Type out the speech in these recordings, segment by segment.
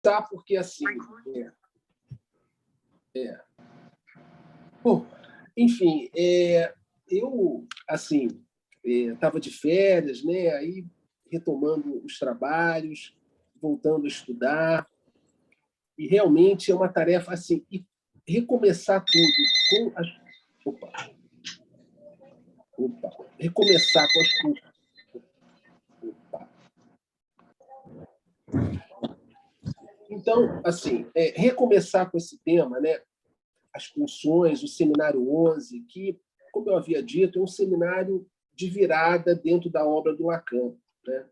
Tá, porque assim... Bom, enfim, eu assim estava de férias, né? Aí retomando os trabalhos, voltando a estudar, e realmente é uma tarefa assim, e recomeçar tudo com as... Opa, recomeçar com as... Opa. Então, assim, recomeçar com esse tema, né? As funções, o seminário 11, que, como eu havia dito, é um seminário de virada dentro da obra do Lacan, né?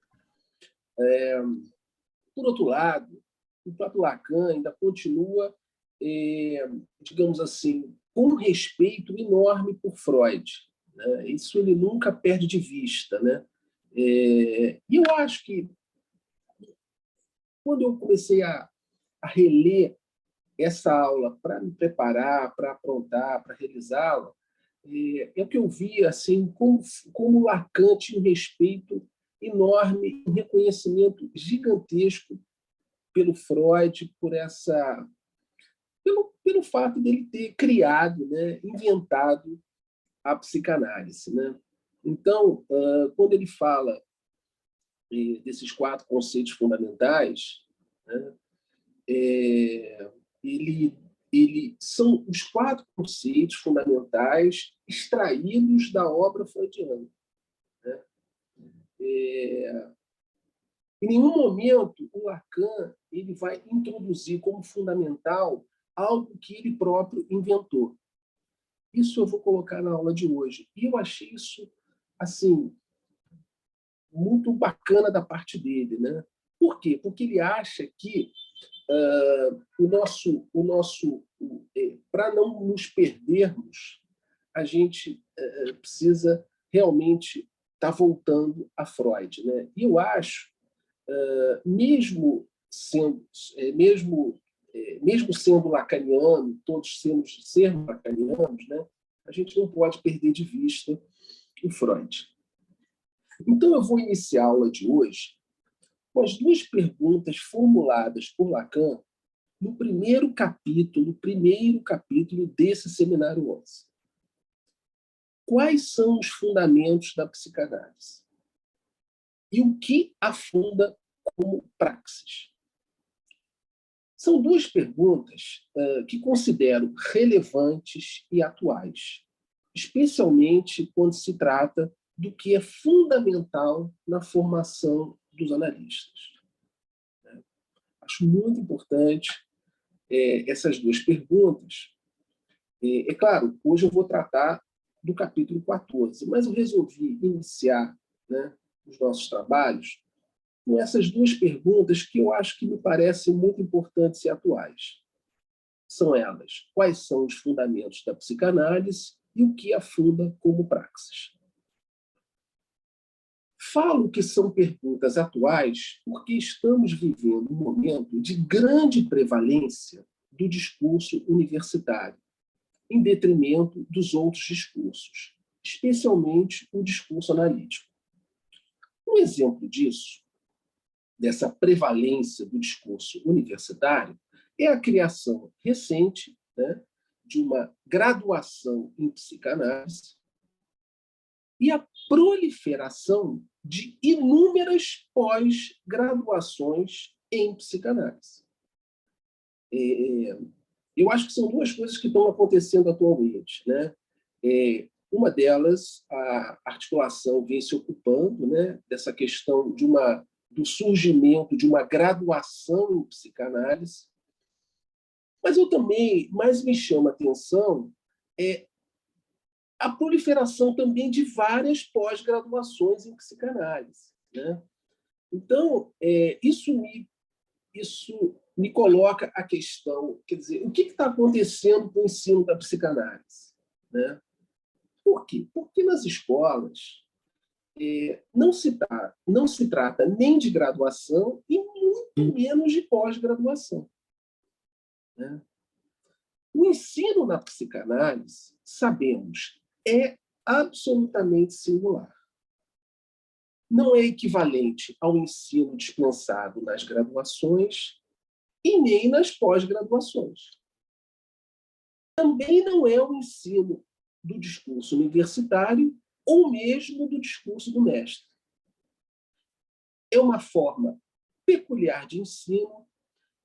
Por outro lado, o próprio Lacan ainda continua, digamos assim, com um respeito enorme por Freud, né? Isso ele nunca perde de vista, né? E eu acho que, quando eu comecei a reler essa aula para me preparar, para aprontar, para realizá-la, é o que eu via assim, como Lacan tinha um respeito enorme, um reconhecimento gigantesco pelo Freud, pelo fato dele ter criado, né, inventado a psicanálise, né? Então, quando ele fala desses 4 conceitos fundamentais, né, ele, são os 4 conceitos fundamentais extraídos da obra freudiana, né? Em nenhum momento o Lacan ele vai introduzir como fundamental algo que ele próprio inventou. Isso eu vou colocar na aula de hoje. E eu achei isso assim muito bacana da parte dele, né? Por quê? Porque ele acha que para não nos perdermos, a gente precisa realmente estar voltando a Freud, né? E eu acho, mesmo sendo lacaniano, todos sermos lacanianos, né? A gente não pode perder de vista o Freud. Então, eu vou iniciar a aula de hoje com as 2 perguntas formuladas por Lacan no primeiro capítulo desse seminário 11. Quais são os fundamentos da psicanálise? E o que a funda como praxis? São 2 perguntas que considero relevantes e atuais, especialmente quando se trata do que é fundamental na formação dos analistas. Acho muito importante essas 2 perguntas. É claro, hoje eu vou tratar do capítulo 14, mas eu resolvi iniciar, né, os nossos trabalhos com essas 2 perguntas que eu acho que me parecem muito importantes e atuais. São elas: quais são os fundamentos da psicanálise e o que a funda como praxis? Falo que são perguntas atuais porque estamos vivendo um momento de grande prevalência do discurso universitário, em detrimento dos outros discursos, especialmente o discurso analítico. Um exemplo disso, dessa prevalência do discurso universitário, é a criação recente, né, de uma graduação em psicanálise e a proliferação de inúmeras pós-graduações em psicanálise. Eu acho que são 2 coisas que estão acontecendo atualmente, né? Uma delas, a articulação vem se ocupando, né, dessa questão do surgimento de uma graduação em psicanálise, mas eu também, mais me chama a atenção a proliferação também de várias pós-graduações em psicanálise, né? Então, isso me coloca a questão, quer dizer, o que está acontecendo com o ensino da psicanálise, né? Por quê? Porque nas escolas não se trata nem de graduação e muito menos de pós-graduação, né? O ensino na psicanálise, sabemos, é absolutamente singular. Não é equivalente ao ensino dispensado nas graduações e nem nas pós-graduações. Também não é o ensino do discurso universitário ou mesmo do discurso do mestre. É uma forma peculiar de ensino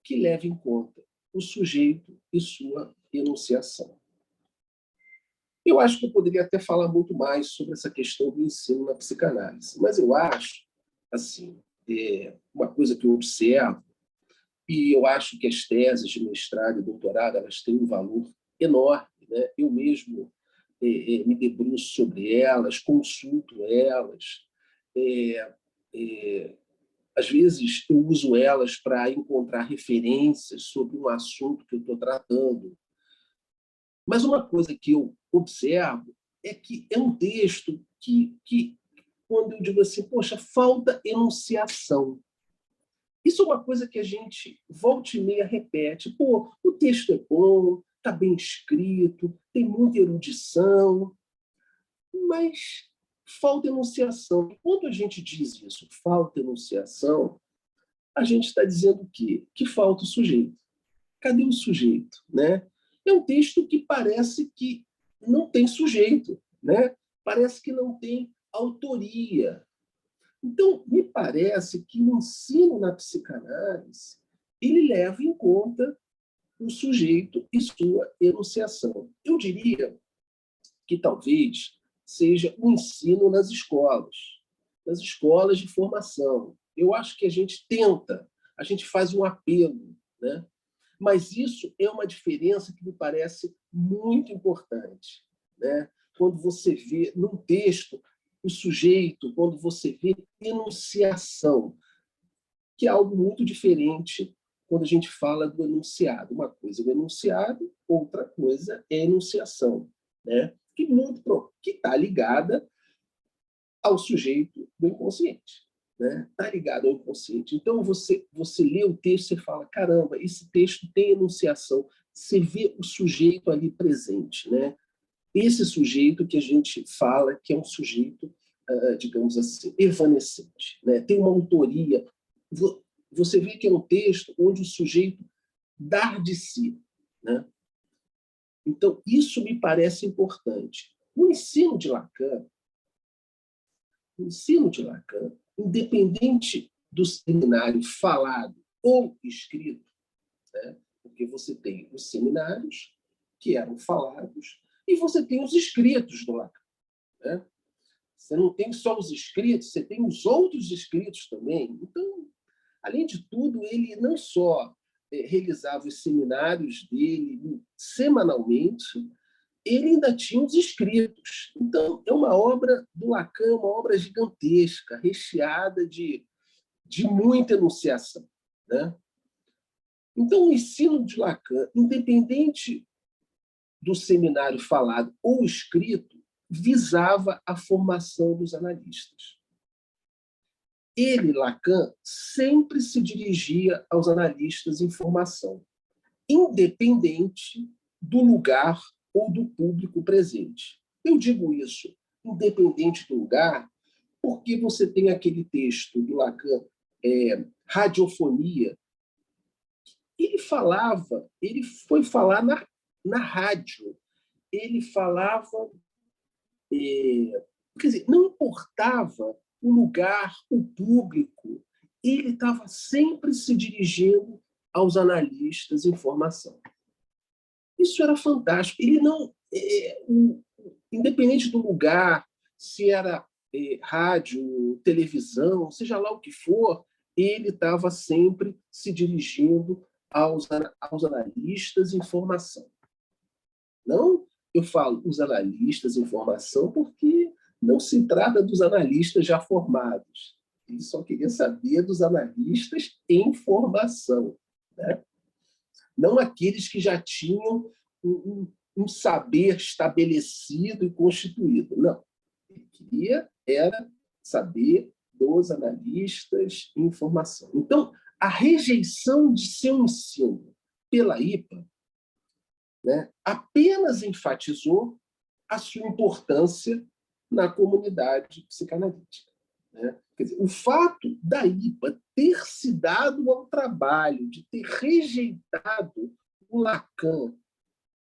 que leva em conta o sujeito e sua enunciação. Eu acho que eu poderia até falar muito mais sobre essa questão do ensino na psicanálise, mas eu acho, assim, uma coisa que eu observo, e eu acho que as teses de mestrado e doutorado elas têm um valor enorme, né? Eu mesmo me debruço sobre elas, consulto elas, às vezes eu uso elas para encontrar referências sobre um assunto que eu estou tratando. Mas uma coisa que eu observo é que é um texto que quando eu digo assim, poxa, falta enunciação. Isso é uma coisa que a gente volta e meia repete. Pô, o texto é bom, está bem escrito, tem muita erudição, mas falta enunciação. E quando a gente diz isso, falta enunciação, a gente está dizendo o quê? Que falta o sujeito. Cadê o sujeito? Né? É um texto que parece que não tem sujeito, né? Parece que não tem autoria. Então, me parece que o ensino na psicanálise ele leva em conta o sujeito e sua enunciação. Eu diria que talvez seja o ensino nas escolas de formação. Eu acho que a gente tenta, a gente faz um apelo, né? Mas isso é uma diferença que me parece muito importante, né? Quando você vê num texto o sujeito, quando você vê enunciação, que é algo muito diferente quando a gente fala do enunciado. Uma coisa é o enunciado, outra coisa é a enunciação, né? Que está ligada ao sujeito do inconsciente. Está ligado ao inconsciente. Então, você lê o texto e fala, caramba, esse texto tem enunciação. Você vê o sujeito ali presente. Né? Esse sujeito que a gente fala que é um sujeito, digamos assim, evanescente. Né? Tem uma autoria. Você vê que é um texto onde o sujeito dá de si. Né? Então, isso me parece importante. O ensino de Lacan, independente do seminário falado ou escrito, né? Porque você tem os seminários que eram falados e você tem os escritos do Lacan. Né? Você não tem só os escritos, você tem os outros escritos também. Então, além de tudo, ele não só realizava os seminários dele semanalmente, ele ainda tinha os escritos. Então, é uma obra do Lacan, uma obra gigantesca, recheada de muita enunciação. Né? Então, o ensino de Lacan, independente do seminário falado ou escrito, visava a formação dos analistas. Ele, Lacan, sempre se dirigia aos analistas em formação, independente do lugar ou do público presente. Eu digo isso, independente do lugar, porque você tem aquele texto do Lacan, Radiofonia. Ele foi falar na rádio, ele falava, quer dizer, não importava o lugar, o público, ele estava sempre se dirigindo aos analistas em formação. Isso era fantástico. Ele não, independente do lugar, se era rádio, televisão, seja lá o que for, ele estava sempre se dirigindo aos analistas em formação. Não, eu falo os analistas em formação porque não se trata dos analistas já formados. Ele só queria saber dos analistas em formação. Né? Não aqueles que já tinham um saber estabelecido e constituído. Não. Ele queria era saber dos analistas em formação. Então, a rejeição de seu ensino pela IPA né, apenas enfatizou a sua importância na comunidade psicanalítica, né? Quer dizer, o fato da IPA ter se dado ao trabalho de ter rejeitado o Lacan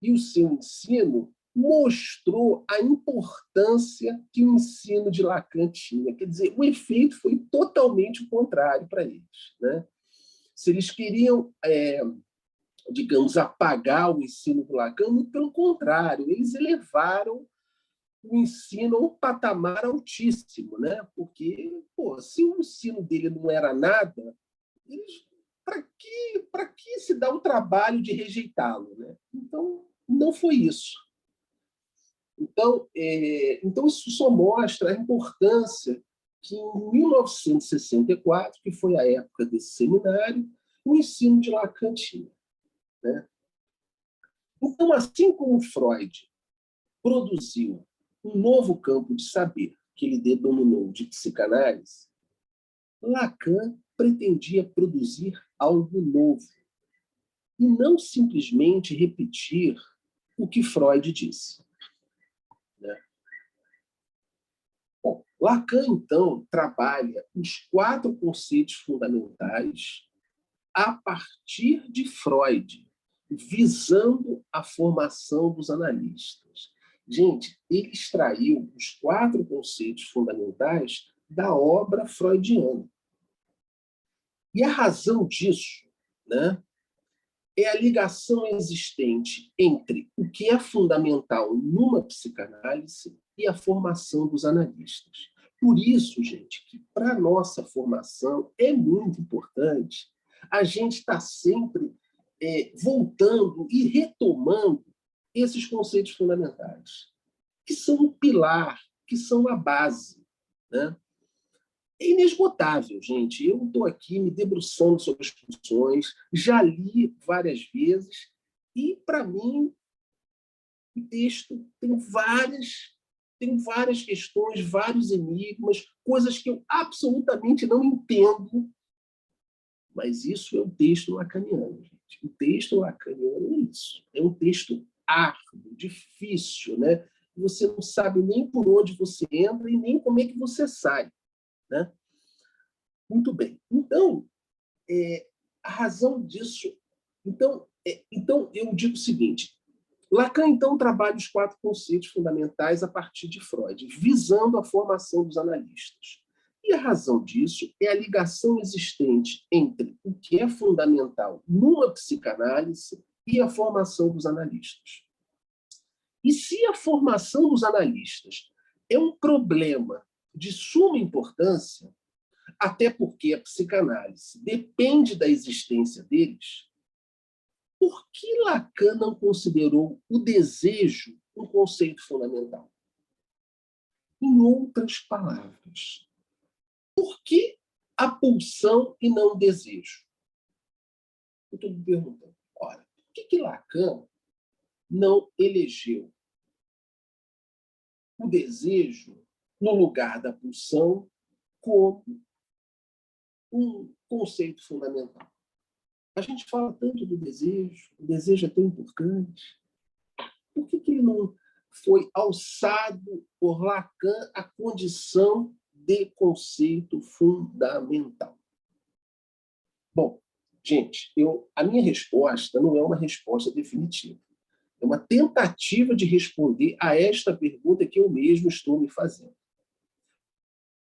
e o seu ensino mostrou a importância que o ensino de Lacan tinha. Quer dizer, o efeito foi totalmente o contrário para eles, né? Se eles queriam, digamos, apagar o ensino do Lacan, muito pelo contrário, eles elevaram o ensino a um patamar altíssimo, né? Porque, pô, se o ensino dele não era nada, para que se dá o trabalho de rejeitá-lo, né? Então, não foi isso. Então, isso só mostra a importância que, em 1964, que foi a época desse seminário, o ensino de Lacan tinha, né? Então, assim como Freud produziu um novo campo de saber, que ele denominou de psicanálise, Lacan pretendia produzir algo novo e não simplesmente repetir o que Freud disse, né? Bom, Lacan, então, trabalha os 4 conceitos fundamentais a partir de Freud, visando a formação dos analistas. Gente, ele extraiu os 4 conceitos fundamentais da obra freudiana. E a razão disso, né, é a ligação existente entre o que é fundamental numa psicanálise e a formação dos analistas. Por isso, gente, que para a nossa formação é muito importante a gente estar sempre voltando e retomando esses conceitos fundamentais, que são o pilar, que são a base, né? É inesgotável, gente. Eu estou aqui me debruçando sobre as funções, já li várias vezes, e, para mim, o texto tem várias questões, vários enigmas, coisas que eu absolutamente não entendo, mas isso é um texto lacaniano, gente. O texto lacaniano é isso. É um texto árduo, difícil, né? Você não sabe nem por onde você entra e nem como é que você sai, né? Muito bem. Então, a razão disso... Então, eu digo o seguinte: Lacan, então, trabalha os 4 conceitos fundamentais a partir de Freud, visando a formação dos analistas. E a razão disso é a ligação existente entre o que é fundamental numa psicanálise e a formação dos analistas. E se a formação dos analistas é um problema de suma importância, até porque a psicanálise depende da existência deles, por que Lacan não considerou o desejo um conceito fundamental? Em outras palavras, por que a pulsão e não o desejo? Eu estou me perguntando. Ora, por que Lacan não elegeu o desejo no lugar da pulsão como um conceito fundamental? A gente fala tanto do desejo, o desejo é tão importante. Por que ele não foi alçado por Lacan à condição de conceito fundamental? Bom, gente, a minha resposta não é uma resposta definitiva. É uma tentativa de responder a esta pergunta que eu mesmo estou me fazendo.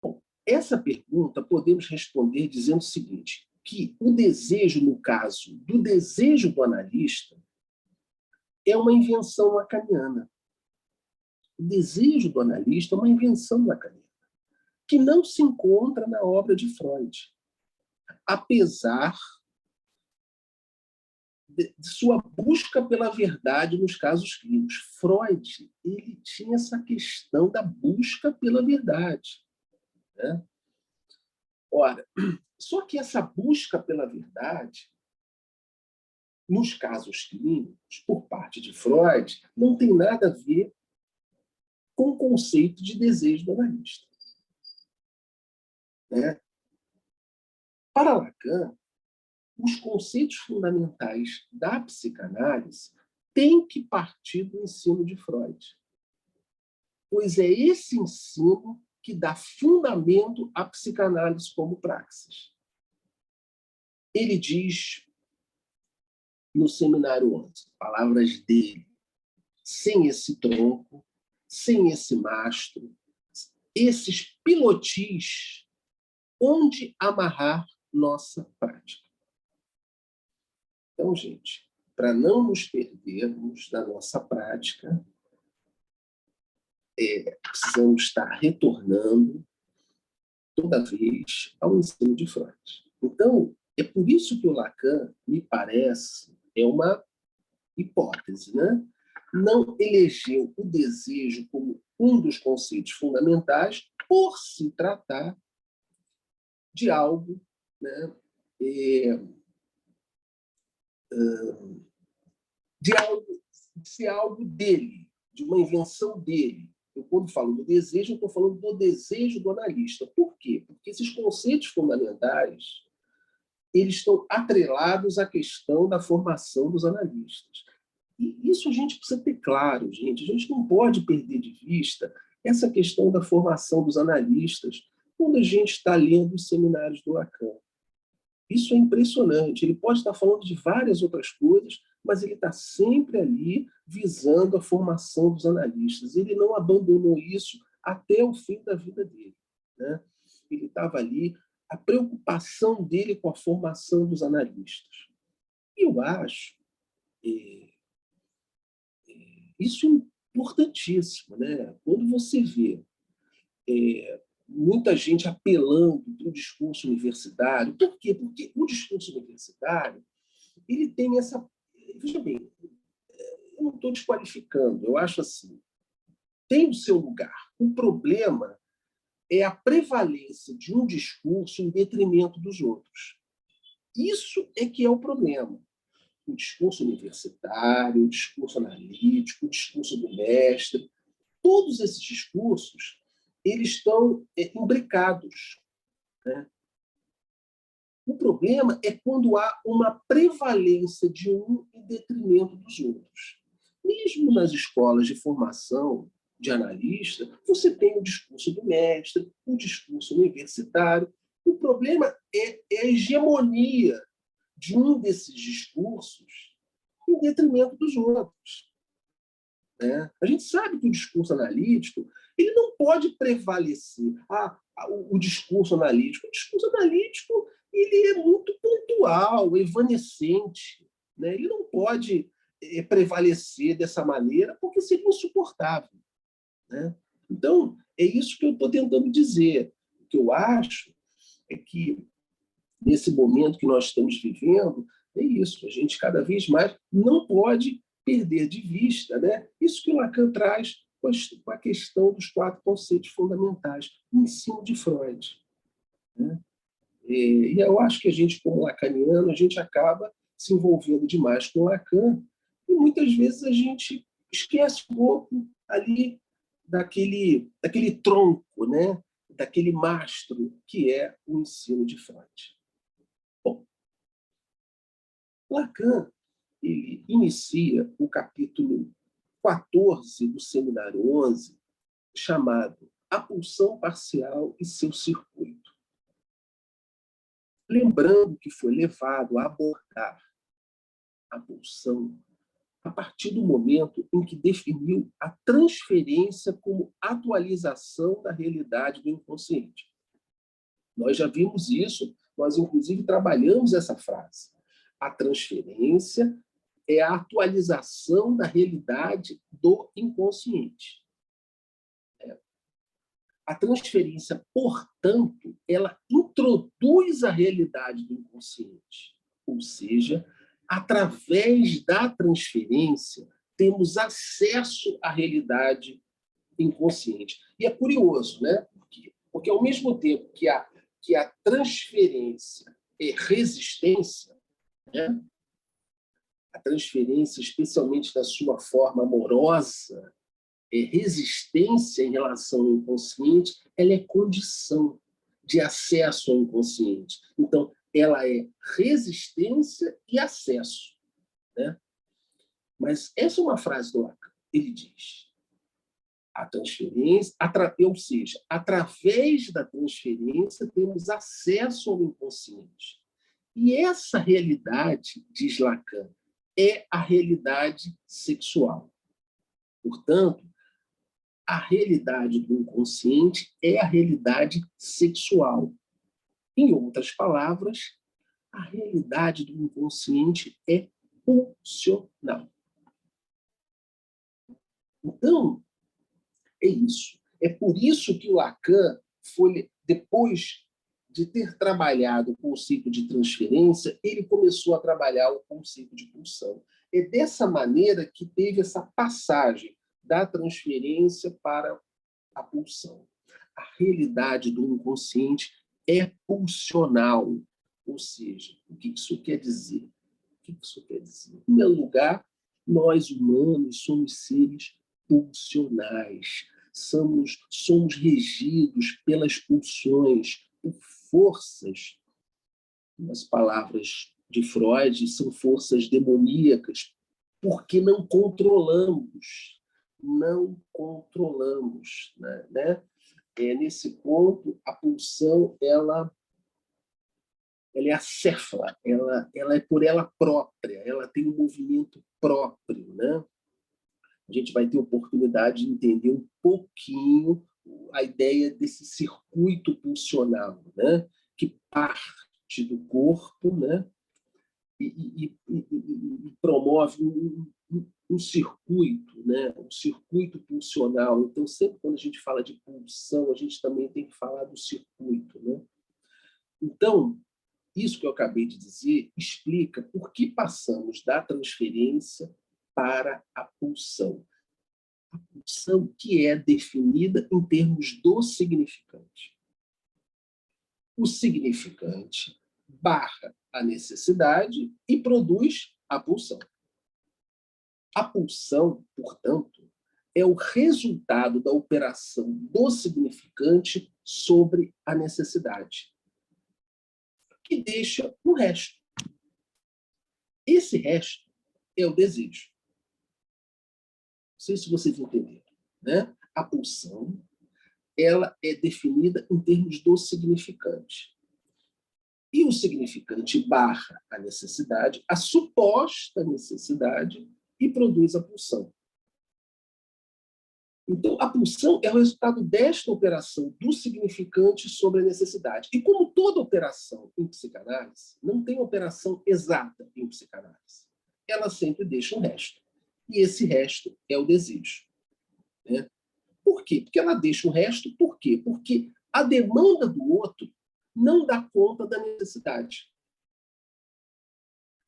Bom, essa pergunta podemos responder dizendo o seguinte, que o desejo, no caso do desejo do analista, é uma invenção lacaniana. O desejo do analista é uma invenção lacaniana, que não se encontra na obra de Freud, apesar de sua busca pela verdade nos casos clínicos. Freud, ele tinha essa questão da busca pela verdade, né? Ora, só que essa busca pela verdade, nos casos clínicos, por parte de Freud, não tem nada a ver com o conceito de desejo do analista, né? Para Lacan, os conceitos fundamentais da psicanálise tem que partir do ensino de Freud, pois é esse ensino que dá fundamento à psicanálise como praxis. Ele diz no seminário 11, palavras dele, sem esse tronco, sem esse mastro, esses pilotis, onde amarrar nossa prática. Então, gente, para não nos perdermos da nossa prática, precisamos estar retornando toda vez ao ensino de Freud. Então, é por isso que o Lacan, me parece, é uma hipótese, né? Não elegeu o desejo como um dos conceitos fundamentais por se tratar de algo, né, de ser algo dele, de uma invenção dele. Eu, quando falo do desejo, eu estou falando do desejo do analista. Por quê? Porque esses conceitos fundamentais eles estão atrelados à questão da formação dos analistas. E isso a gente precisa ter claro, gente. A gente não pode perder de vista essa questão da formação dos analistas quando a gente está lendo os seminários do Lacan. Isso é impressionante. Ele pode estar falando de várias outras coisas, mas ele está sempre ali visando a formação dos analistas. Ele não abandonou isso até o fim da vida dele, né? Ele estava ali, a preocupação dele com a formação dos analistas. E eu acho isso importantíssimo, né? Quando você vê muita gente apelando para o discurso universitário. Por quê? Porque o discurso universitário ele tem essa... Veja bem, eu não estou desqualificando, eu acho assim, tem o seu lugar. O problema é a prevalência de um discurso em detrimento dos outros. Isso é que é o problema. O discurso universitário, o discurso analítico, o discurso do mestre, todos esses discursos eles estão imbricados, né? O problema é quando há uma prevalência de um em detrimento dos outros. Mesmo nas escolas de formação de analista, você tem o discurso do mestre, o discurso universitário. O problema é a hegemonia de um desses discursos em detrimento dos outros, né? A gente sabe que o discurso analítico ele não pode prevalecer. O discurso analítico. O discurso analítico ele é muito pontual, evanescente, né? Ele não pode prevalecer dessa maneira porque seria insuportável, né? Então, é isso que eu estou tentando dizer. O que eu acho é que, nesse momento que nós estamos vivendo, é isso. A gente, cada vez mais, não pode perder de vista, né, isso que o Lacan traz com a questão dos 4 conceitos fundamentais, o ensino de Freud, né? E eu acho que a gente, como lacaniano, a gente acaba se envolvendo demais com o Lacan e muitas vezes a gente esquece um pouco ali daquele tronco, né, daquele mastro que é o ensino de Freud. Bom, Lacan ele inicia o capítulo 14 do seminário 11, chamado A Pulsão Parcial e seu Circuito. Lembrando que foi levado a abordar a pulsão a partir do momento em que definiu a transferência como atualização da realidade do inconsciente. Nós já vimos isso, nós inclusive trabalhamos essa frase. A transferência é a atualização da realidade do inconsciente. A transferência, portanto, ela introduz a realidade do inconsciente. Ou seja, através da transferência, temos acesso à realidade inconsciente. E é curioso, né? Porque ao mesmo tempo que a transferência é resistência, né? A transferência, especialmente da sua forma amorosa, resistência em relação ao inconsciente, ela é condição de acesso ao inconsciente. Então, ela é resistência e acesso, né? Mas essa é uma frase do Lacan. Ele diz: a transferência, ou seja, através da transferência temos acesso ao inconsciente. E essa realidade, diz Lacan, é a realidade sexual. Portanto, a realidade do inconsciente é a realidade sexual. Em outras palavras, a realidade do inconsciente é pulsional. Então, é isso. É por isso que o Lacan foi, depois de ter trabalhado o conceito de transferência, ele começou a trabalhar o conceito de pulsão. É dessa maneira que teve essa passagem da transferência para a pulsão. A realidade do inconsciente é pulsional. Ou seja, o que isso quer dizer? O que isso quer dizer? Em primeiro lugar, nós humanos somos seres pulsionais. Somos regidos pelas pulsões, por forças. As palavras de Freud são forças demoníacas, porque não controlamos. Não controlamos. Né? Nesse ponto, a pulsão ela é acéfala, ela é por ela própria, ela tem um movimento próprio. Né? A gente vai ter oportunidade de entender um pouquinho a ideia desse circuito pulsional, né? Que parte do corpo, né? E promove um circuito, né? Um circuito pulsional. Então, sempre quando a gente fala de pulsão, a gente também tem que falar do circuito. Né? Então, isso que eu acabei de dizer explica por que passamos da transferência para a pulsão. A pulsão que é definida em termos do significante. O significante barra a necessidade e produz a pulsão. A pulsão, portanto, é o resultado da operação do significante sobre a necessidade, que deixa um resto. Esse resto é o desejo. Não sei se vocês entenderam. Né? A pulsão ela é definida em termos do significante. E o significante barra a necessidade, a suposta necessidade, e produz a pulsão. Então, a pulsão é o resultado desta operação do significante sobre a necessidade. E como toda operação em psicanálise, não tem operação exata em psicanálise. Ela sempre deixa um resto. E esse resto é o desejo. Né? Por quê? Porque ela deixa o resto. Por quê? Porque a demanda do outro não dá conta da necessidade.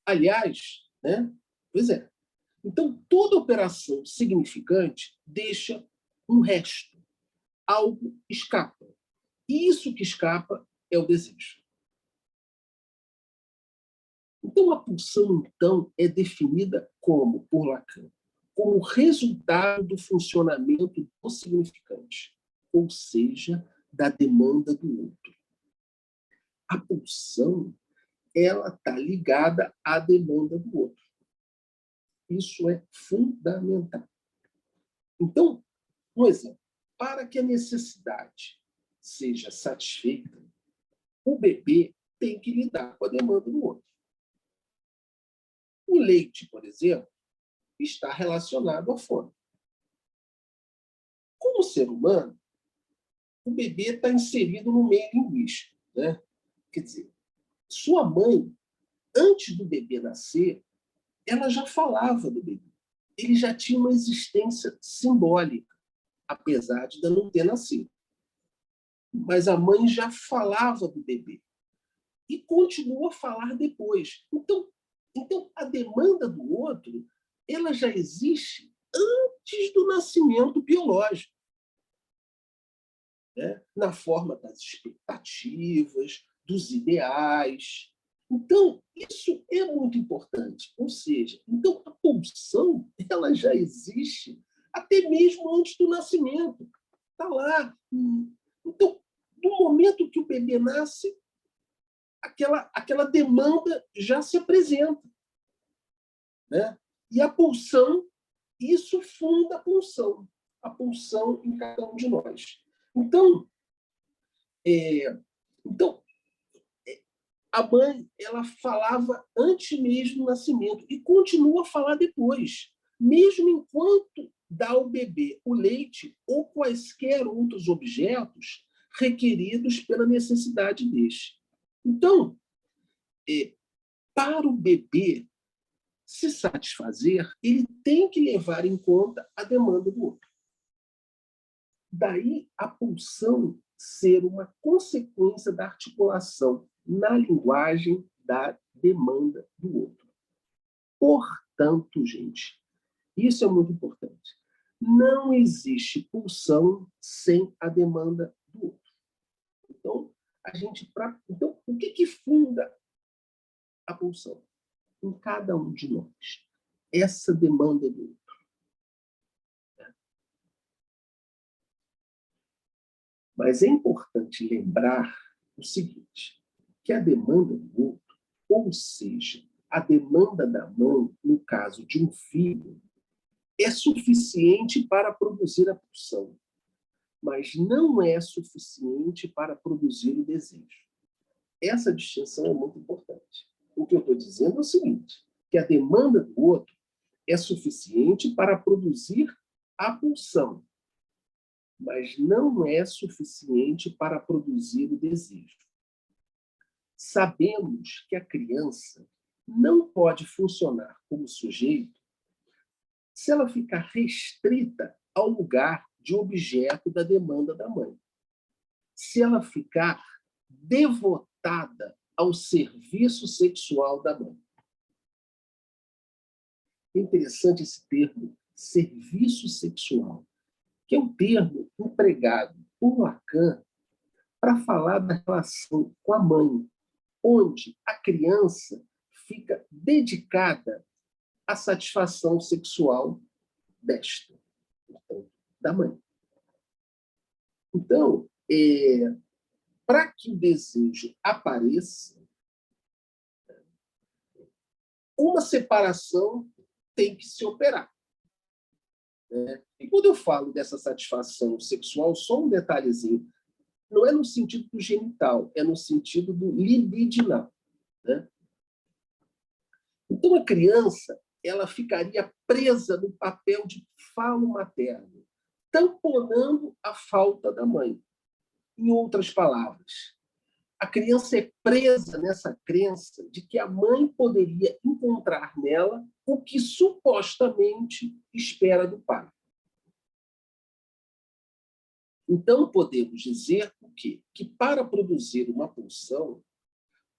Aliás, né? Pois é. Então, toda operação significante deixa um resto. Algo escapa. E isso que escapa é o desejo. Então, a pulsão, então, é definida como, por Lacan, como resultado do funcionamento do significante, ou seja, da demanda do outro. A pulsão ela está ligada à demanda do outro. Isso é fundamental. Então, um exemplo. Para que a necessidade seja satisfeita, o bebê tem que lidar com a demanda do outro. O leite, por exemplo, está relacionado à fome. Como ser humano, o bebê está inserido no meio linguístico. Né? Quer dizer, sua mãe, antes do bebê nascer, ela já falava do bebê. Ele já tinha uma existência simbólica, apesar de não ter nascido. Mas a mãe já falava do bebê. E continua a falar depois. Então, a demanda do outro ela já existe antes do nascimento biológico. Né? Na forma das expectativas, dos ideais. Então, isso é muito importante. Ou seja, então a pulsão ela já existe até mesmo antes do nascimento. Está lá. Então, no momento que o bebê nasce, aquela demanda já se apresenta. Né? E a pulsão, isso funda a pulsão em cada um de nós. Então, então a mãe, ela falava antes mesmo do nascimento e continua a falar depois, mesmo enquanto dá ao bebê o leite ou quaisquer outros objetos requeridos pela necessidade deste. Então, para o bebê se satisfazer, ele tem que levar em conta a demanda do outro. Daí a pulsão ser uma consequência da articulação na linguagem da demanda do outro. Portanto, gente, isso é muito importante. Não existe pulsão sem a demanda do outro. Então, então o que funda a pulsão? Em cada um de nós. Essa demanda do outro. Mas é importante lembrar o seguinte, que a demanda do outro, ou seja, a demanda da mãe, no caso de um filho, é suficiente para produzir a pulsão, mas não é suficiente para produzir o desejo. Essa distinção é muito importante. O que eu estou dizendo é o seguinte, que a demanda do outro é suficiente para produzir a pulsão, mas não é suficiente para produzir o desejo. Sabemos que a criança não pode funcionar como sujeito se ela ficar restrita ao lugar de objeto da demanda da mãe. Se ela ficar devotada ao serviço sexual da mãe. É interessante esse termo, serviço sexual, que é um termo empregado por Lacan para falar da relação com a mãe, onde a criança fica dedicada à satisfação sexual desta, portanto, da mãe. Então, para que o desejo apareça, uma separação tem que se operar. E quando eu falo dessa satisfação sexual, só um detalhezinho, não é no sentido do genital, é no sentido do libidinal. Né? Então, a criança ela ficaria presa no papel de falo materno, tamponando a falta da mãe. Em outras palavras, a criança é presa nessa crença de que a mãe poderia encontrar nela o que supostamente espera do pai. Então, podemos dizer o quê? Que para produzir uma pulsão,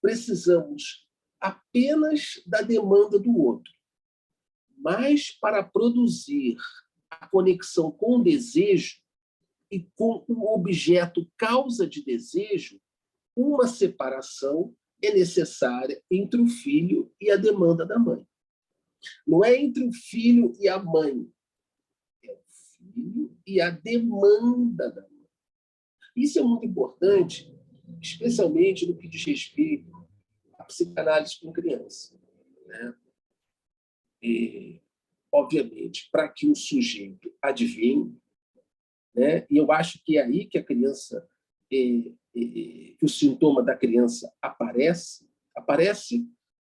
precisamos apenas da demanda do outro. Mas para produzir a conexão com o desejo e com o objeto causa de desejo, uma separação é necessária entre o filho e a demanda da mãe. Não é entre o filho e a mãe, é o filho e a demanda da mãe. Isso é muito importante, especialmente no que diz respeito à psicanálise com criança. Né? E, obviamente, para que o sujeito adivinhe, né? E eu acho que é aí que a criança, que o sintoma da criança aparece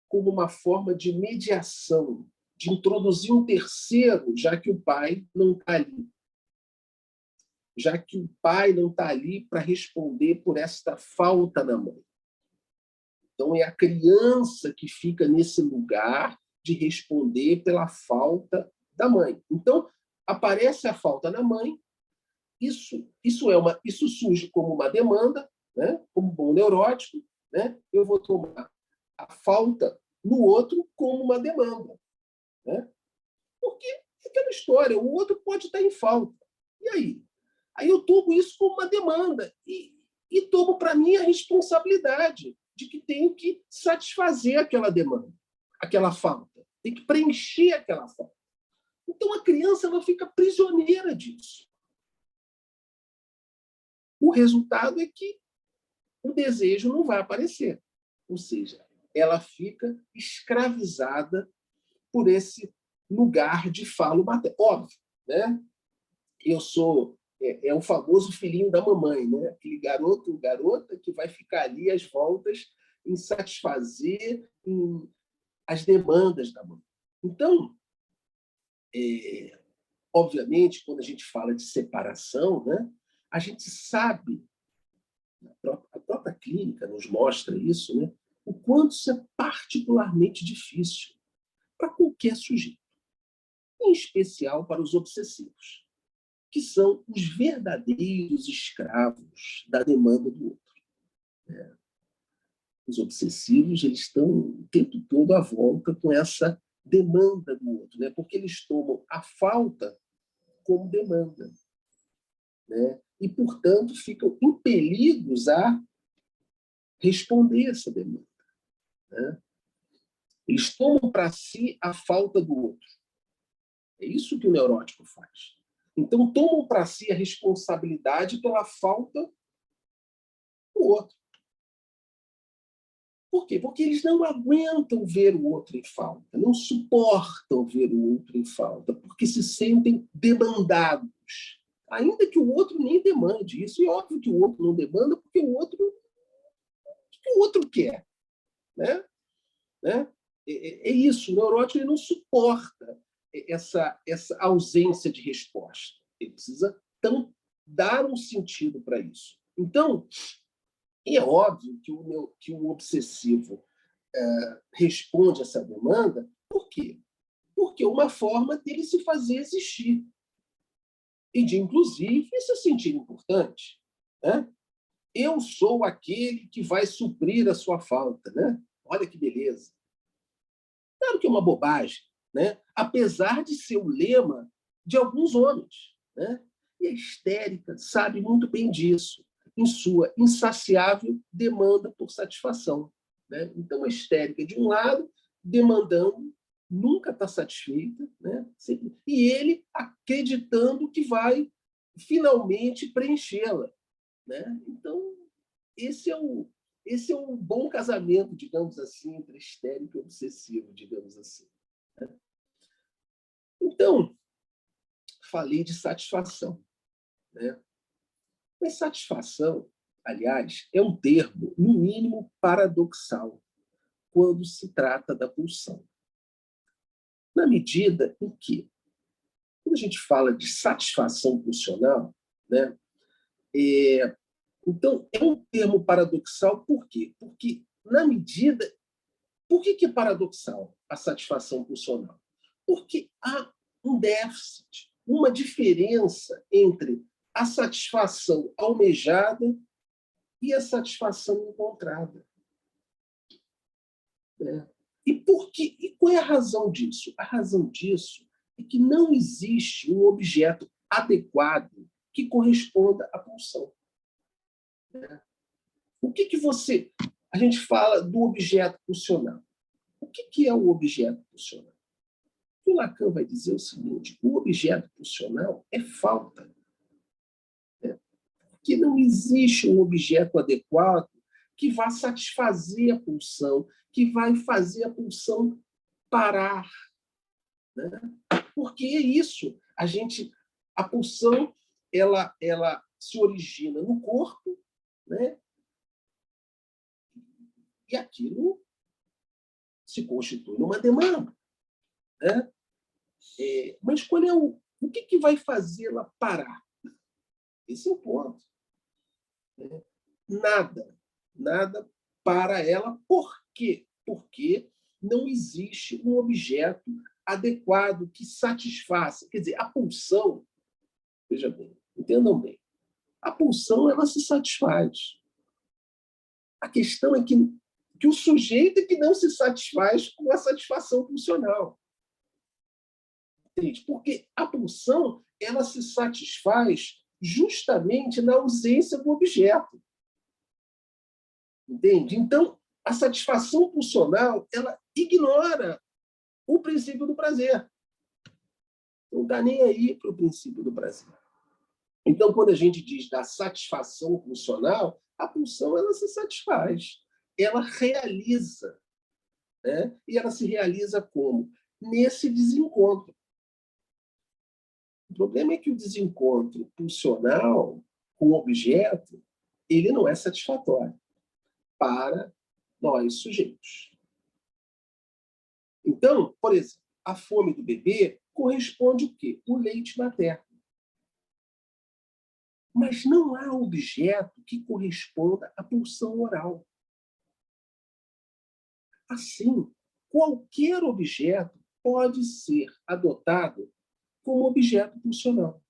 como uma forma de mediação, de introduzir um terceiro, já que o pai não está ali. Já que o pai não está ali para responder por esta falta da mãe. Então, é a criança que fica nesse lugar de responder pela falta da mãe. Então, aparece a falta da mãe, isso surge como uma demanda, né? Como bom neurótico, né? Eu vou tomar a falta no outro como uma demanda. Né? Porque é aquela história, o outro pode estar em falta. E aí? Aí eu tomo isso como uma demanda e tomo para mim a responsabilidade de que tenho que satisfazer aquela demanda, aquela falta. Tem que preencher aquela falta. Então, a criança ela fica prisioneira disso. O resultado é que o desejo não vai aparecer. Ou seja, ela fica escravizada por esse lugar de falo materno. Óbvio, né? Eu sou o famoso filhinho da mamãe, né? Aquele garoto ou garota que vai ficar ali às voltas em satisfazer as demandas da mãe. Então, obviamente, quando a gente fala de separação, né, a gente sabe, a própria clínica nos mostra isso, né, o quanto isso é particularmente difícil para qualquer sujeito, em especial para os obsessivos, que são os verdadeiros escravos da demanda do outro. Os obsessivos, eles estão o tempo todo à volta com essa demanda do outro, né? Porque eles tomam a falta como demanda, né? E, portanto, ficam impelidos a responder essa demanda, né? Eles tomam para si a falta do outro. É isso que o neurótico faz. Então, tomam para si a responsabilidade pela falta do outro. Por quê? Porque eles não aguentam ver o outro em falta, não suportam ver o outro em falta, porque se sentem demandados, ainda que o outro nem demande isso. E óbvio que o outro não demanda, porque o outro quer. Né? É isso, o neurótico ele não suporta essa ausência de resposta. Ele precisa dar um sentido para isso. Então, é óbvio que o obsessivo responde essa demanda. Por quê? Porque é uma forma dele se fazer existir e de, inclusive, se sentir importante. Né? Eu sou aquele que vai suprir a sua falta. Né? Olha que beleza. Claro que é uma bobagem, né? Apesar de ser o lema de alguns homens. Né? E a histérica sabe muito bem disso, em sua insaciável demanda por satisfação. Né? Então, a histérica, de um lado, demandando, nunca está satisfeita, né? E ele acreditando que vai finalmente preenchê-la. Né? Então, esse é um bom casamento, digamos assim, entre histérico e obsessivo, digamos assim. Né? Então, falei de satisfação. Né? Mas satisfação, aliás, é um termo, no mínimo, paradoxal quando se trata da pulsão. Na medida em que, quando a gente fala de satisfação pulsional, né, então é um termo paradoxal por quê? Porque, na medida. Por que é paradoxal a satisfação pulsional? Porque há um déficit, uma diferença entre a satisfação almejada e a satisfação encontrada. Né? E qual é a razão disso? A razão disso é que não existe um objeto adequado que corresponda à pulsão. Né? O que você... A gente fala do objeto pulsional. O que é o objeto pulsional? O Lacan vai dizer o seguinte: o objeto pulsional é falta. Né? Porque não existe um objeto adequado que vá satisfazer a pulsão, que vai fazer a pulsão parar. Né? Porque é isso. A pulsão ela se origina no corpo, né? E aquilo se constitui numa demanda. Né? Mas qual é o que vai fazê-la parar? Esse é o ponto. Nada para ela. Por quê? Porque não existe um objeto adequado que satisfaça. Quer dizer, a pulsão, veja bem, entendam bem, a pulsão ela se satisfaz. A questão é que o sujeito é que não se satisfaz com a satisfação pulsional. Entende? Porque a pulsão ela se satisfaz justamente na ausência do objeto. Entende? Então, a satisfação pulsional ela ignora o princípio do prazer. Não está nem aí para o princípio do prazer. Então, quando a gente diz da satisfação pulsional, a pulsão ela se satisfaz, ela realiza. Né? E ela se realiza como? nesse desencontro. O problema é que o desencontro pulsional com o objeto, ele não é satisfatório para nós sujeitos. Então, por exemplo, a fome do bebê corresponde o quê? O leite materno. Mas não há objeto que corresponda à pulsão oral. Assim, qualquer objeto pode ser adotado como objeto pulsional.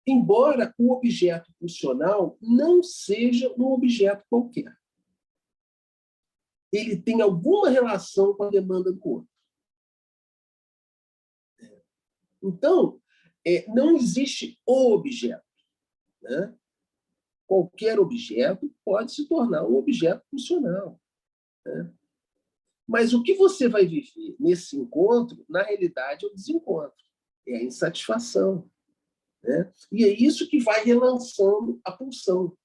Embora o objeto pulsional não seja um objeto qualquer. Ele tem alguma relação com a demanda do corpo. Então, não existe o objeto, né? Qualquer objeto pode se tornar um objeto funcional, né? Mas o que você vai viver nesse encontro, na realidade, é o desencontro, é a insatisfação, né? E é isso que vai relançando a pulsão.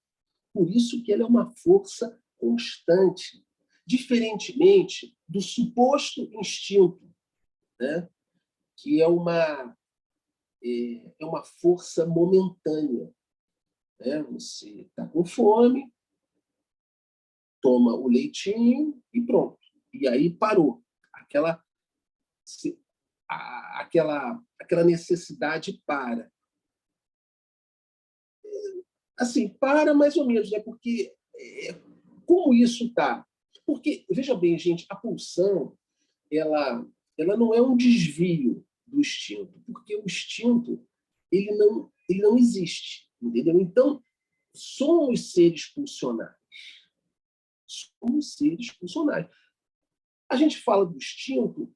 Por isso que ela é uma força constante, diferentemente do suposto instinto, né? Que é uma força momentânea, né? Você está com fome, toma o leitinho e pronto. E aí parou. Aquela necessidade para. Assim, para mais ou menos, né? Porque como isso está? Porque, veja bem, gente, a pulsão ela não é um desvio do instinto, porque o instinto ele não existe, entendeu? Então, somos seres pulsionais. Somos seres pulsionais. A gente fala do instinto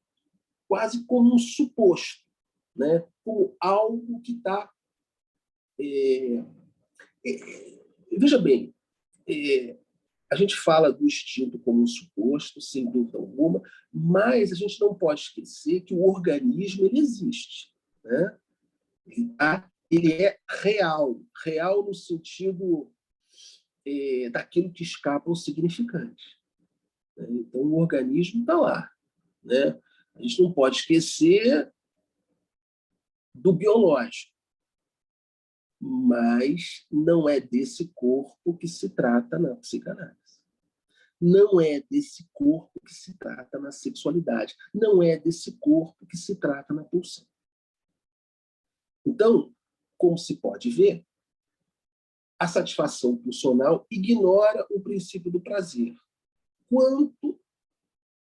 quase como um suposto, né? Como algo que está... veja bem, a gente fala do instinto como um suposto, sem dúvida alguma, mas a gente não pode esquecer que o organismo ele existe, né? Ele é real, real no sentido daquilo que escapa ao significante, né? Então, o organismo está lá, né? A gente não pode esquecer do biológico, mas não é desse corpo que se trata na psicanálise. Não é desse corpo que se trata na sexualidade. Não é desse corpo que se trata na pulsão. Então, como se pode ver, a satisfação pulsional ignora o princípio do prazer, quanto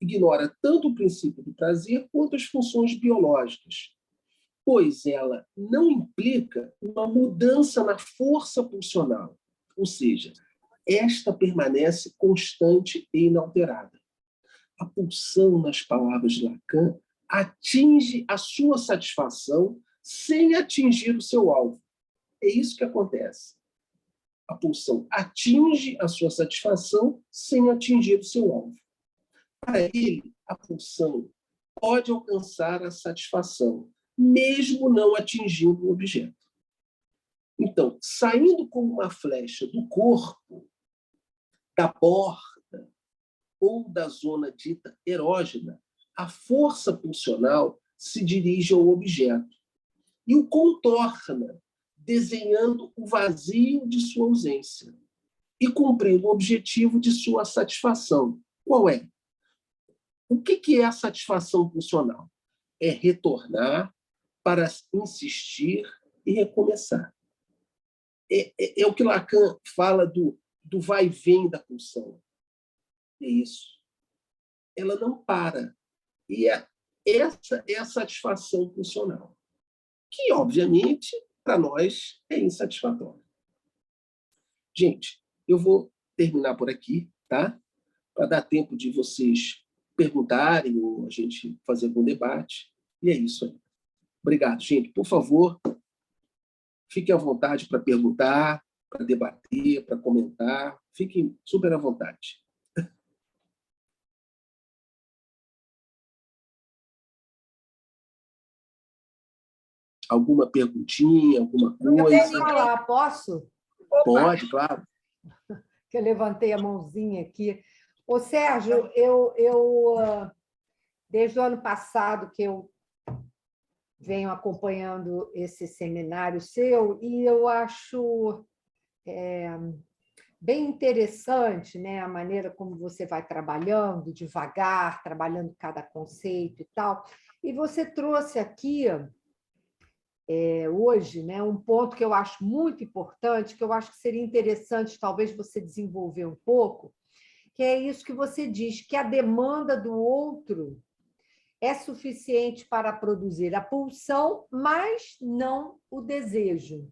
ignora tanto o princípio do prazer quanto as funções biológicas, pois ela não implica uma mudança na força pulsional, ou seja, esta permanece constante e inalterada. A pulsão, nas palavras de Lacan, atinge a sua satisfação sem atingir o seu alvo. É isso que acontece. A pulsão atinge a sua satisfação sem atingir o seu alvo. Para ele, a pulsão pode alcançar a satisfação, mesmo não atingindo o objeto. Então, saindo como uma flecha do corpo, da borda ou da zona dita erógena, a força pulsional se dirige ao objeto e o contorna, desenhando o vazio de sua ausência e cumprindo o objetivo de sua satisfação. Qual é? O que é a satisfação pulsional? É retornar para insistir e recomeçar. É o que Lacan fala do vai e vem da pulsão. É isso. Ela não para. E essa é a satisfação pulsional, que, obviamente, para nós é insatisfatória. Gente, eu vou terminar por aqui, tá? Para dar tempo de vocês perguntarem ou a gente fazer algum debate. E é isso aí. Obrigado, gente. Por favor, fiquem à vontade para perguntar, para debater, para comentar. Fiquem super à vontade. Alguma perguntinha, alguma Eu coisa? tenho que falar, posso? Pode, claro. Que eu levantei a mãozinha aqui. Ô, Sérgio, desde o ano passado que eu venho acompanhando esse seminário seu, e eu acho bem interessante, né, a maneira como você vai trabalhando devagar, trabalhando cada conceito e tal. E você trouxe aqui, hoje, né, um ponto que eu acho muito importante, que eu acho que seria interessante talvez você desenvolver um pouco, que é isso que você diz, que a demanda do outro é suficiente para produzir a pulsão, mas não o desejo.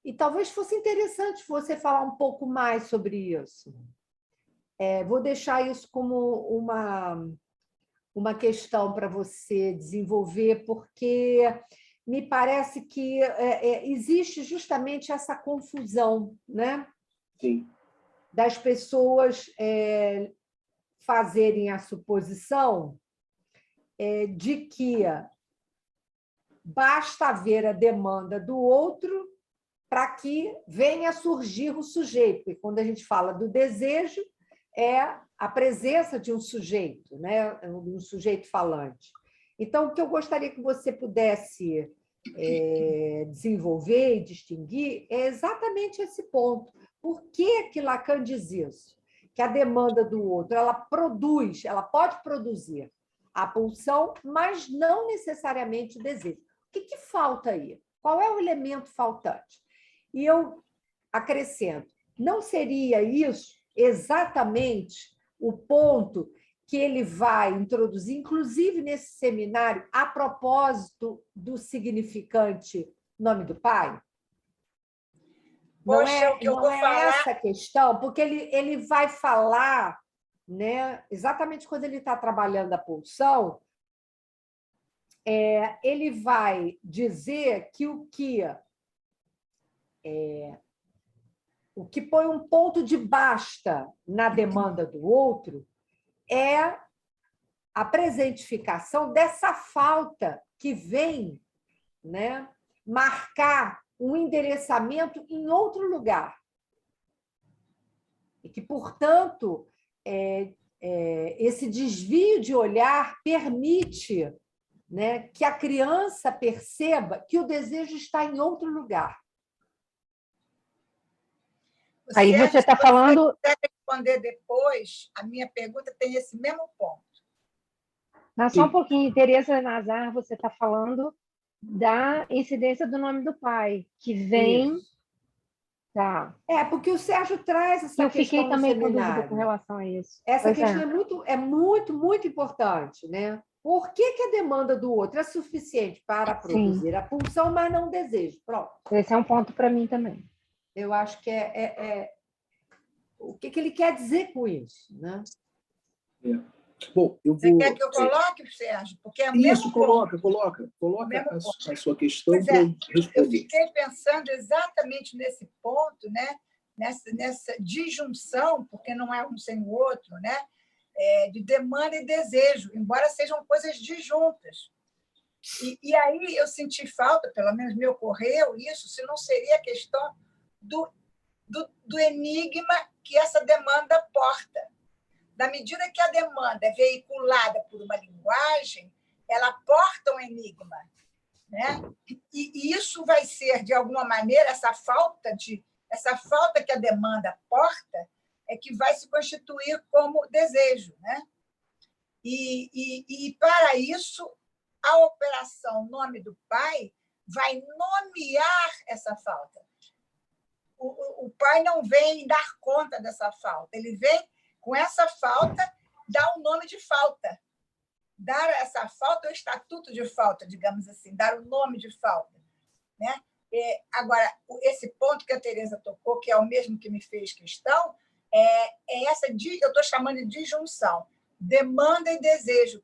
E talvez fosse interessante você falar um pouco mais sobre isso. Vou deixar isso como uma questão para você desenvolver, porque me parece que existe justamente essa confusão, né? Sim. Das pessoas fazerem a suposição de que basta ver a demanda do outro para que venha a surgir o sujeito. E quando a gente fala do desejo, é a presença de um sujeito, né? Um sujeito falante. Então, o que eu gostaria que você pudesse desenvolver e distinguir é exatamente esse ponto. Por que Lacan diz isso? Que a demanda do outro, ela pode produzir a pulsão, mas não necessariamente o desejo. O que falta aí? Qual é o elemento faltante? E eu acrescento, não seria isso exatamente o ponto que ele vai introduzir, inclusive nesse seminário, a propósito do significante nome do pai? Poxa, o que eu vou falar... essa questão, porque ele vai falar, né, exatamente quando ele está trabalhando a pulsão, ele vai dizer que o que põe um ponto de basta na demanda do outro é a presentificação dessa falta que vem, né, marcar um endereçamento em outro lugar. E que, portanto, esse desvio de olhar permite, né, que a criança perceba que o desejo está em outro lugar. Aí você está falando... Se você responder depois, a minha pergunta tem esse mesmo ponto. Mas só um pouquinho, Tereza Nazar, você está falando da incidência do nome do pai, que vem... Isso. Tá. Porque o Sérgio traz essa questão. Eu fiquei também com dúvida com relação a isso. Essa questão é muito, muito importante, né? Por que a demanda do outro é suficiente para produzir a pulsão, mas não o desejo? Pronto. Esse é um ponto para mim também. Eu acho que o que ele quer dizer com isso, né? Bom, eu vou... Você quer que eu coloque, Sérgio? Porque é o Isso, mesmo coloca ponto. a sua questão para eu responder. Eu fiquei pensando exatamente nesse ponto, né? Nessa disjunção, porque não é um sem o outro, né? De demanda e desejo, embora sejam coisas disjuntas. E aí eu senti falta, pelo menos me ocorreu isso, se não seria a questão do enigma que essa demanda porta. Na medida que a demanda é veiculada por uma linguagem, ela porta um enigma, né? E isso vai ser, de alguma maneira, essa falta que a demanda porta é que vai se constituir como desejo, né? E para isso, a operação Nome do Pai vai nomear essa falta. O pai não vem dar conta dessa falta, ele vem, com essa falta, dar um nome de falta. Dar a essa falta o estatuto de falta, digamos assim, dar o nome de falta, né? Agora, esse ponto que a Tereza tocou, que é o mesmo que me fez questão, eu estou chamando de disjunção. Demanda e desejo.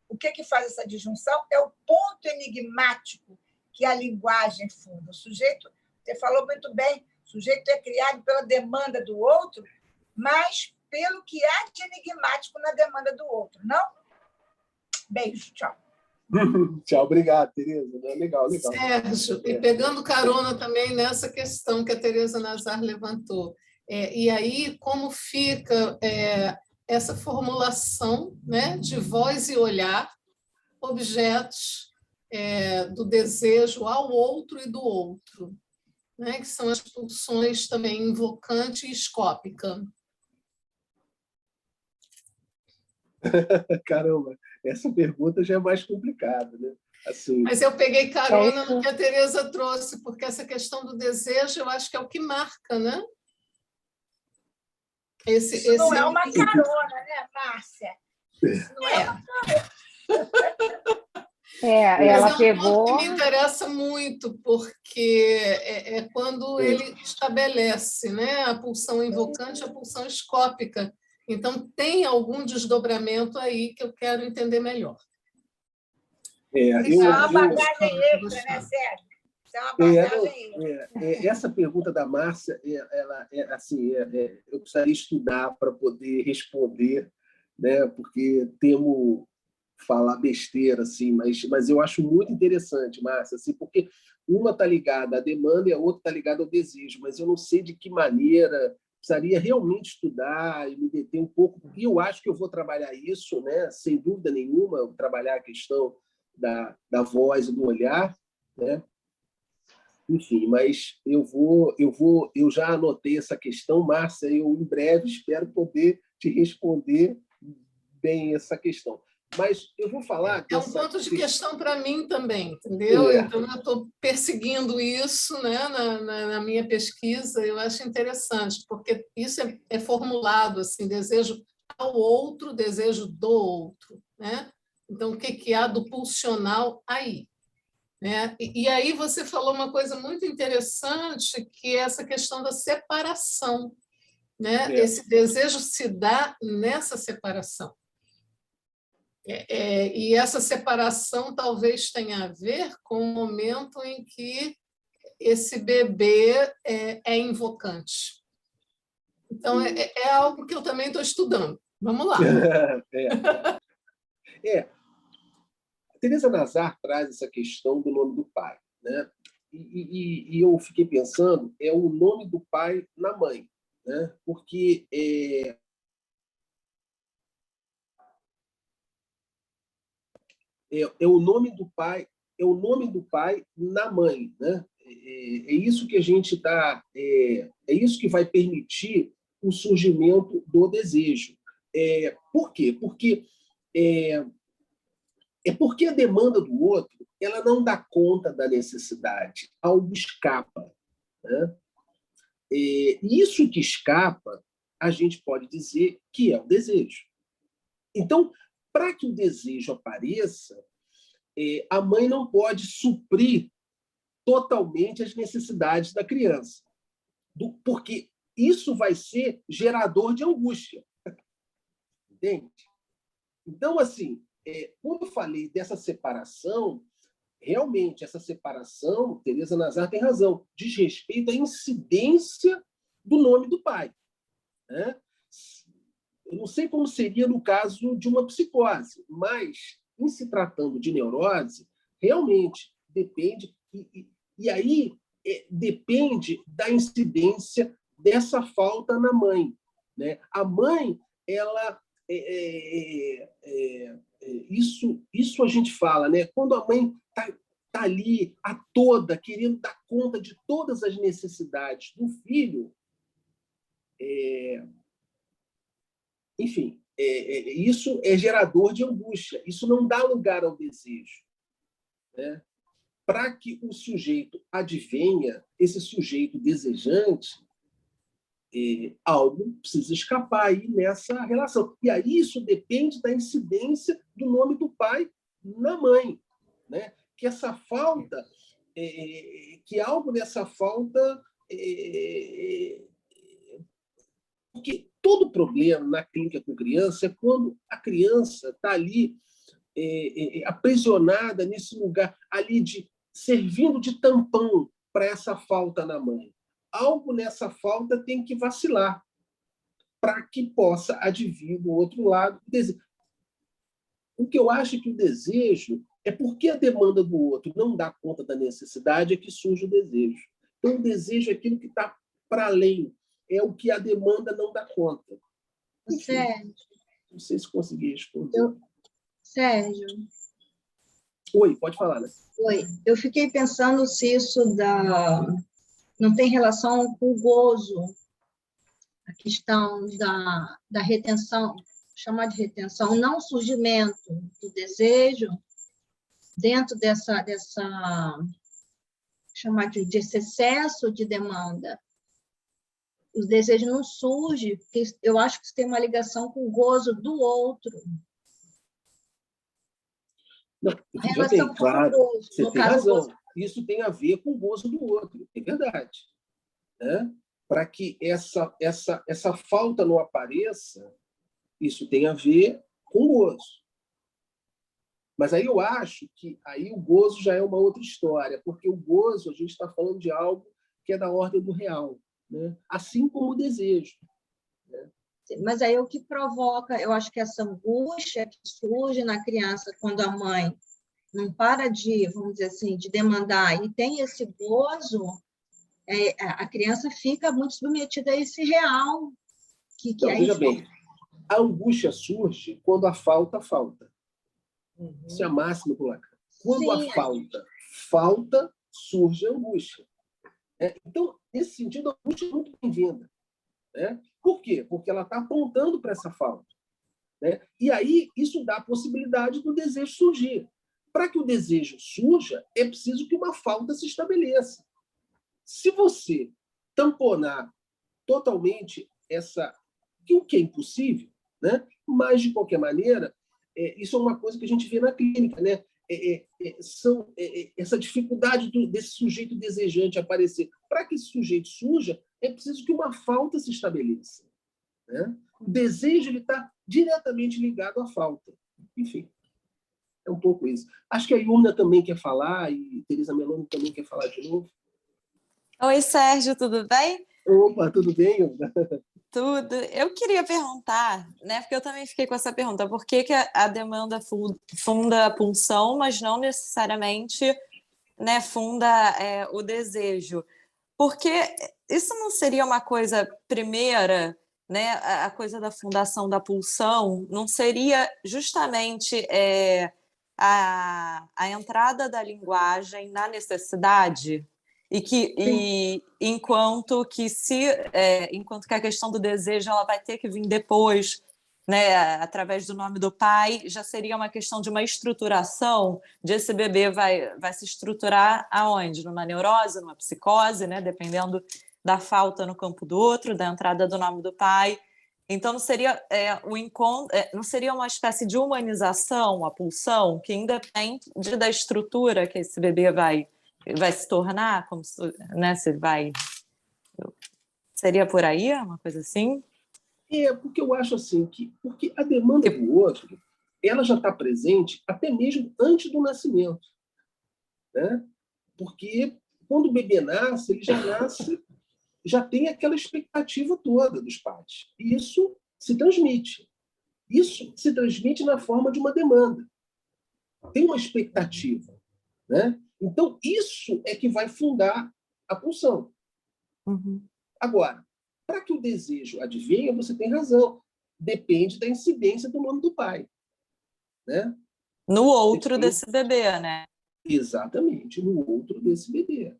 O que faz essa disjunção é o ponto enigmático que a linguagem funda. O sujeito, você falou muito bem, o sujeito é criado pela demanda do outro, mas pelo que há de enigmático na demanda do outro, não? Beijo, tchau. Tchau, obrigado, Tereza. Legal. Sérgio, e pegando carona também nessa questão que a Tereza Nazar levantou. E aí, como fica essa formulação, né, de voz e olhar, objetos do desejo ao outro e do outro, né, que são as pulsões também invocante e escópica. Caramba, essa pergunta já é mais complicada, né? Assim, Mas eu peguei carona no que a Teresa trouxe, porque essa questão do desejo, eu acho que é o que marca, né? Isso não é uma carona, né, Márcia? Isso não é uma ela Mas um pegou. ponto que me interessa muito, porque é quando ele estabelece, né, a pulsão invocante e a pulsão escópica. Então, tem algum desdobramento aí que eu quero entender melhor. Isso é uma bagagem extra, né, Sérgio? Isso é uma bagagem extra. Essa pergunta da Márcia, eu precisaria estudar para poder responder, né? Porque temo falar besteira, assim, mas eu acho muito interessante, Márcia, assim, porque uma está ligada à demanda e a outra está ligada ao desejo, mas eu não sei de que maneira, precisaria realmente estudar e me deter um pouco, e eu acho que eu vou trabalhar isso, né? Sem dúvida nenhuma, trabalhar a questão da voz e do olhar, né? Enfim, mas eu já anotei essa questão, Márcia, eu em breve espero poder te responder bem essa questão. Mas eu vou falar... É um ponto de questão para mim também, entendeu? Então, eu estou perseguindo isso, né, na minha pesquisa, eu acho interessante, porque isso é formulado, assim, desejo ao outro, desejo do outro, né? Então, o que há do pulsional aí? Né? E aí você falou uma coisa muito interessante, que é essa questão da separação. Né? Esse desejo se dá nessa separação. E essa separação talvez tenha a ver com o momento em que esse bebê é invocante. Então, é algo que eu também estou estudando. Vamos lá. Teresa Nazar traz essa questão do nome do pai, né? E eu fiquei pensando, é o nome do pai na mãe, né? Porque é o nome do pai, é o nome do pai na mãe, né? É isso que a gente está, é isso que vai permitir o surgimento do desejo. Por quê? Porque a demanda do outro ela não dá conta da necessidade, algo escapa, né? Isso que escapa, a gente pode dizer que é o desejo. Então, para que o desejo apareça, a mãe não pode suprir totalmente as necessidades da criança, porque isso vai ser gerador de angústia. Entende? Então, assim, quando eu falei dessa separação, realmente, essa separação, Teresa Nazar tem razão, diz respeito à incidência do nome do pai. Né? Eu não sei como seria no caso de uma psicose, mas, em se tratando de neurose, realmente depende, e aí depende da incidência dessa falta na mãe. Né? A mãe, ela... isso a gente fala, né? Quando a mãe está ali, a toda, querendo dar conta de todas as necessidades do filho, enfim, isso é gerador de angústia, isso não dá lugar ao desejo. Né? Para que o sujeito advenha, esse sujeito desejante, algo precisa escapar aí nessa relação. E aí isso depende da incidência do nome do pai na mãe. Né? Que essa falta, que algo nessa falta... porque todo problema na clínica com criança é quando a criança está ali aprisionada nesse lugar, ali servindo de tampão para essa falta na mãe. Algo nessa falta tem que vacilar para que possa advir do outro lado. O que eu acho é que o desejo é porque a demanda do outro não dá conta da necessidade é que surge o desejo. Então, o desejo é aquilo que está para além, é o que a demanda não dá conta. Sérgio, Não sei se consegui responder. Sérgio, Oi, pode falar, né? oi. Eu fiquei pensando se isso não tem relação com o gozo, a questão da retenção, chamar de retenção, não surgimento do desejo dentro dessa chamar de esse excesso de demanda. O desejo não surge, porque eu acho que isso tem uma ligação com o gozo do outro. Não, A veja bem, relação com claro, o gozo. você No tem caso, o razão. gozo. Isso tem a ver com o gozo do outro, é verdade. Né? Para que essa falta não apareça, isso tem a ver com o gozo. Mas aí eu acho que aí o gozo já é uma outra história, porque o gozo, a gente está falando de algo que é da ordem do real, né? Assim como o desejo. Né? Mas aí o que provoca, eu acho que essa angústia que surge na criança quando a mãe não para de, vamos dizer assim, de demandar e tem esse gozo, a criança fica muito submetida a esse real. Então, veja bem, a angústia surge quando a falta. Isso é a máxima do Lacan. Quando Sim, a falta, surge a angústia. Então, nesse sentido, a angústia é muito bem-vinda. Né? Por quê? Porque ela está apontando para essa falta. Né? E aí, isso dá a possibilidade do desejo surgir. Para que o desejo surja, é preciso que uma falta se estabeleça. Se você tamponar totalmente o que é impossível, né? Mas, de qualquer maneira, isso é uma coisa que a gente vê na clínica, né? Essa dificuldade desse sujeito desejante aparecer. Para que esse sujeito surja, é preciso que uma falta se estabeleça. Né? O desejo está diretamente ligado à falta. Enfim, é um pouco isso. Acho que a Yumna também quer falar, e Teresa Meloni também quer falar de novo. Oi, Sérgio, tudo bem? Opa, tudo bem, Yumna? Tudo. Eu queria perguntar, né, porque eu também fiquei com essa pergunta, por que a demanda funda a pulsão, mas não necessariamente, né, funda o desejo? Porque isso não seria uma coisa primeira, né, a coisa da fundação da pulsão, não seria justamente a entrada da linguagem na necessidade? Enquanto que a questão do desejo ela vai ter que vir depois, né, através do nome do pai, já seria uma questão de uma estruturação de esse bebê vai se estruturar aonde? Numa neurose, numa psicose, né, dependendo da falta no campo do outro, da entrada do nome do pai. Então não seria não seria uma espécie de humanização, a pulsão, que independe da estrutura que esse bebê vai se tornar, como né, seria por aí, uma coisa assim? Porque eu acho assim porque a demanda do outro, ela já está presente até mesmo antes do nascimento, né? Porque quando o bebê nasce, ele já tem aquela expectativa toda dos pais. E isso se transmite. Isso se transmite na forma de uma demanda. Tem uma expectativa, né? Então, isso é que vai fundar a pulsão. Uhum. Agora, para que o desejo advenha, você tem razão. Depende da incidência do nome do pai. Né? No outro desse bebê, né? Exatamente, no outro desse bebê.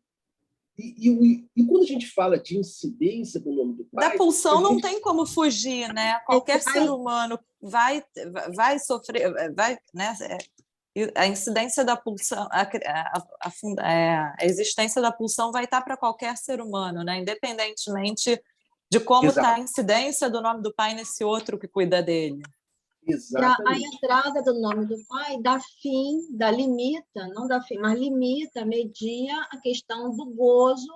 E quando a gente fala de incidência do nome do pai... Da pulsão não tem como fugir, né? Qualquer ser humano vai sofrer... né? A incidência da pulsão, a existência da pulsão vai estar para qualquer ser humano, né? Independentemente de como está a incidência do nome do pai nesse outro que cuida dele. A entrada do nome do pai limita, não dá fim, mas limita, media a questão do gozo,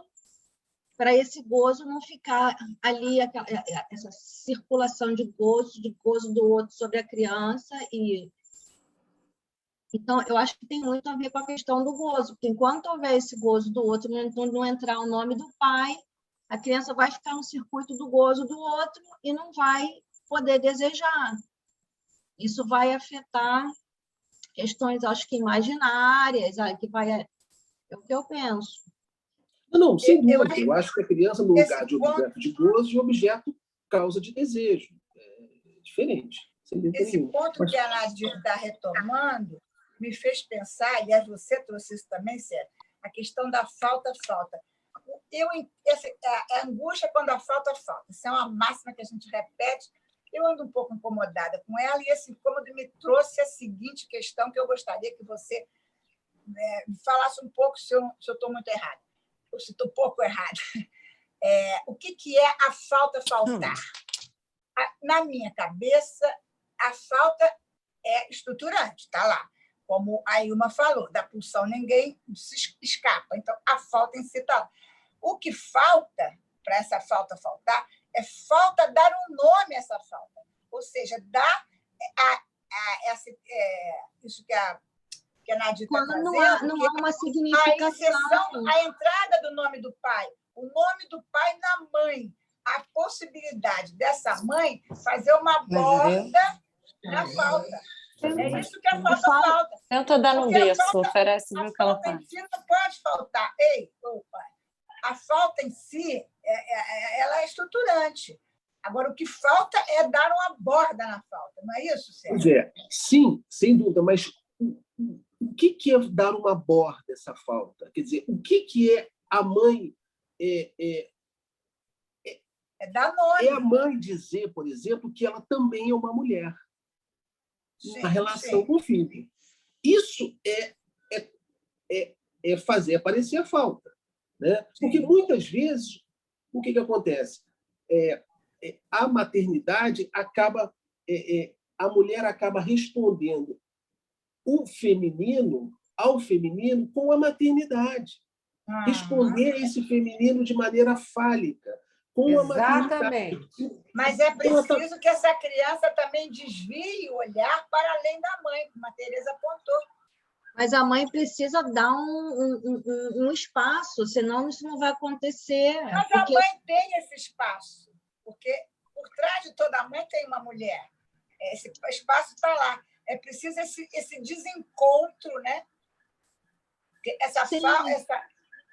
para esse gozo não ficar ali, essa circulação de gozo do outro sobre a criança Então, eu acho que tem muito a ver com a questão do gozo, porque enquanto houver esse gozo do outro, não entrar o nome do pai, a criança vai ficar no circuito do gozo do outro e não vai poder desejar. Isso vai afetar questões, acho que imaginárias, é o que eu penso. Não, sem dúvida. Eu acho que a criança, no lugar de objeto de gozo, de objeto causa de desejo. É diferente. sem dúvida Esse nenhuma. ponto Mas, que a Nadir está retomando me fez pensar, e você trouxe isso também, Sérgio, a questão da falta-falta. A angústia quando a falta. Isso é uma máxima que a gente repete. Eu ando um pouco incomodada com ela, e esse incômodo me trouxe a seguinte questão que eu gostaria que você me falasse um pouco se eu estou muito errada, ou se estou pouco errada. O que é a falta-faltar? Na minha cabeça, a falta é estruturante, está lá. Como a Ilma falou, da pulsão ninguém se escapa. Então, a falta em si está lá. O que falta para essa falta faltar é falta dar um nome a essa falta. Ou seja, dar isso que a Nadir está trazendo. Não há uma significação. A entrada do nome do pai, o nome do pai na mãe, a possibilidade dessa mãe fazer uma borda na falta. É isso que a falta. Tenta dar no berço, oferece o que ela faz. A falta em si não pode faltar. A falta em si, ela é estruturante. Agora, o que falta é dar uma borda na falta, não é isso, Sérgio? Sim, sem dúvida, mas o que é dar uma borda essa falta? Quer dizer, o que é a mãe... dar nome. É a mãe dizer, por exemplo, que ela também é uma mulher. Na relação com o filho. Isso é fazer aparecer a falta. Né? Porque, muitas vezes, o que acontece? A maternidade acaba... a mulher acaba respondendo ao feminino com a maternidade. Responder esse feminino de maneira fálica. Exatamente. Mas é preciso que essa criança também desvie o olhar para além da mãe, como a Tereza apontou. Mas a mãe precisa dar um espaço, senão isso não vai acontecer. Mas a mãe tem esse espaço, porque por trás de toda mãe tem uma mulher. Esse espaço está lá. É preciso esse desencontro, né?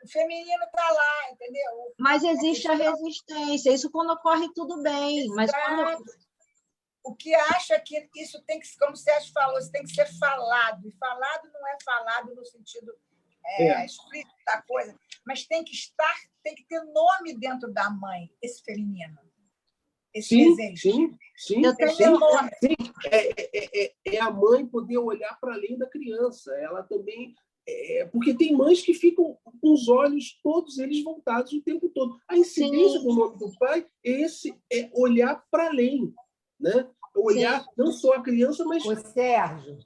O feminino está lá, entendeu? Mas existe a resistência. Isso quando ocorre, tudo bem. Mas o que acha que isso tem que, como o Sérgio falou, isso tem que ser falado. E falado não é falado no sentido explícito da coisa, mas tem que ter nome dentro da mãe, esse feminino. Esse desejo. Sim. É a mãe poder olhar para além da criança. Ela também... porque tem mães que ficam com os olhos, todos eles voltados o tempo todo. A incidência do nome do pai é olhar para além. Né? Olhar não só a criança, mas... Sérgio,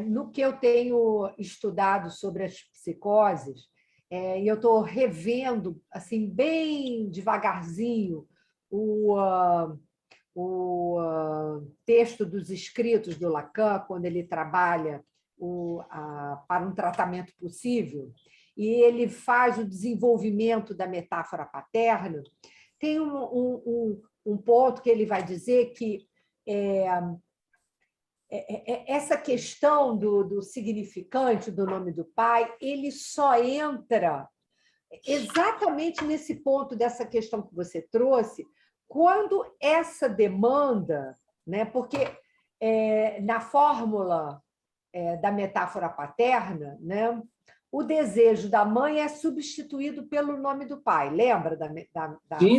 no que eu tenho estudado sobre as psicoses, e eu estou revendo assim, bem devagarzinho o texto dos escritos do Lacan, quando ele trabalha para um tratamento possível, e ele faz o desenvolvimento da metáfora paterna. Tem um ponto que ele vai dizer que essa questão do significante do nome do pai, ele só entra exatamente nesse ponto dessa questão que você trouxe, quando essa demanda, né, porque na fórmula da metáfora paterna, né, o desejo da mãe é substituído pelo nome do pai. Lembra da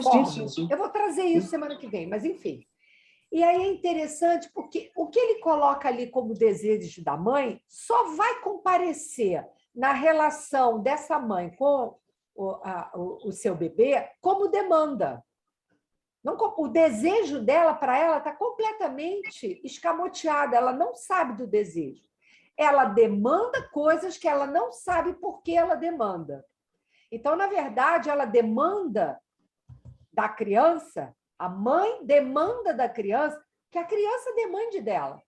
fórmula? Sim. Eu vou trazer isso semana que vem, mas enfim. E aí é interessante porque o que ele coloca ali como desejo da mãe só vai comparecer na relação dessa mãe com o seu bebê como demanda. O desejo dela, para ela, está completamente escamoteado. Ela não sabe do desejo. Ela demanda coisas que ela não sabe por que ela demanda. Então, na verdade, ela demanda da criança, a mãe demanda da criança, que a criança demande dela.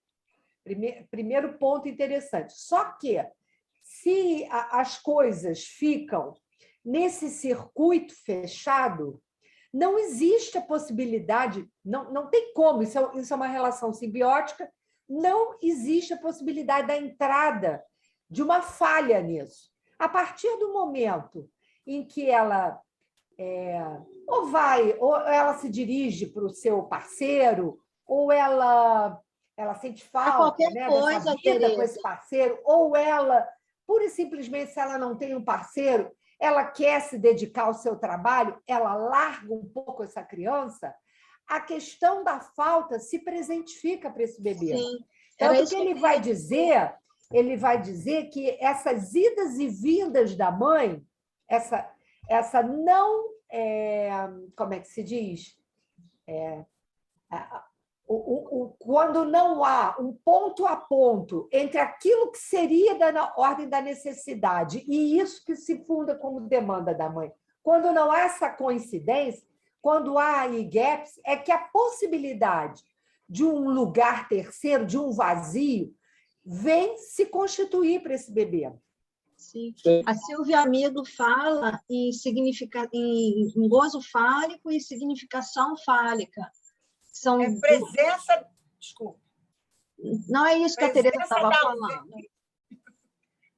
Primeiro ponto interessante. Só que, se as coisas ficam nesse circuito fechado, não existe a possibilidade, não tem como, isso é uma relação simbiótica, não existe a possibilidade da entrada de uma falha nisso. A partir do momento em que ela ou ela se dirige para o seu parceiro, ou ela sente falta, qualquer né, coisa, dessa vida com Tereza. esse parceiro, ou ela, pura e simplesmente, se ela não tem um parceiro, ela quer se dedicar ao seu trabalho, ela larga um pouco essa criança, a questão da falta se presentifica para esse bebê. Sim, era Tanto isso que que eu ele vai dizer que essas idas e vindas da mãe, essa não, como é que se diz? Quando não há um ponto a ponto entre aquilo que seria da ordem da necessidade e isso que se funda como demanda da mãe, quando não há essa coincidência, quando há aí gaps, é que a possibilidade de um lugar terceiro, de um vazio, vem se constituir para esse bebê. Sim. A Silvia Amigo fala em gozo fálico e significação fálica. São presença... Desculpa. Não é isso que a Tereza estava falando.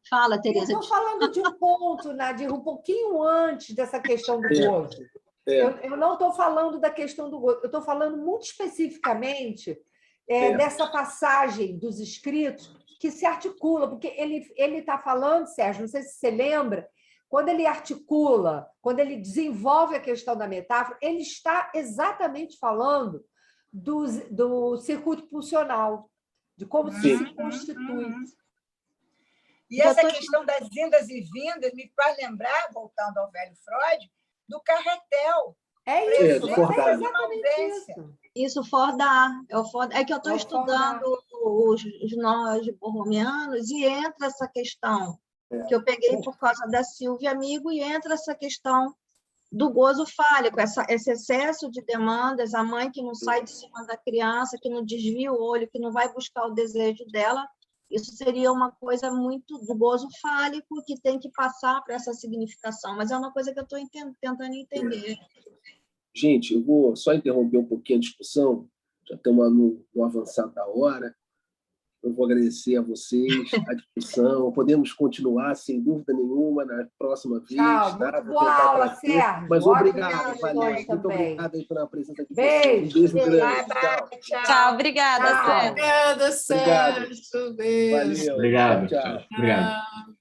Fala, Tereza. Eu estou falando de um ponto, Nadir, um pouquinho antes dessa questão do gozo. Eu não estou falando da questão do gozo, eu estou falando muito especificamente dessa passagem dos escritos que se articula, porque ele está falando, Sérgio, não sei se você lembra, quando ele articula, quando ele desenvolve a questão da metáfora, ele está exatamente falando do circuito pulsional, de como isso se constitui. E essa questão das indas e vindas me faz lembrar, voltando ao velho Freud, do carretel. É isso, é exatamente isso. Isso, Fordar. É que eu estou estudando os nós borromianos e entra essa questão que eu peguei por causa da Silvia Amigo, e entra essa questão do gozo fálico, esse excesso de demandas, a mãe que não sai de cima da criança, que não desvia o olho, que não vai buscar o desejo dela. Isso seria uma coisa muito do gozo fálico que tem que passar para essa significação, mas é uma coisa que eu estou tentando entender. Gente, eu vou só interromper um pouquinho a discussão, já estamos no avançado da hora. Eu vou agradecer a vocês a discussão. Podemos continuar, sem dúvida nenhuma, na próxima vez. Tchau, muito boa aula, Sérgio. Mas obrigado, Valéria. Muito obrigado aí pela presença de vocês. Um beijo grande. Tchau, obrigada, Sérgio. Obrigada, Sérgio. Beijo. Valeu. Obrigado. Tchau. Obrigado.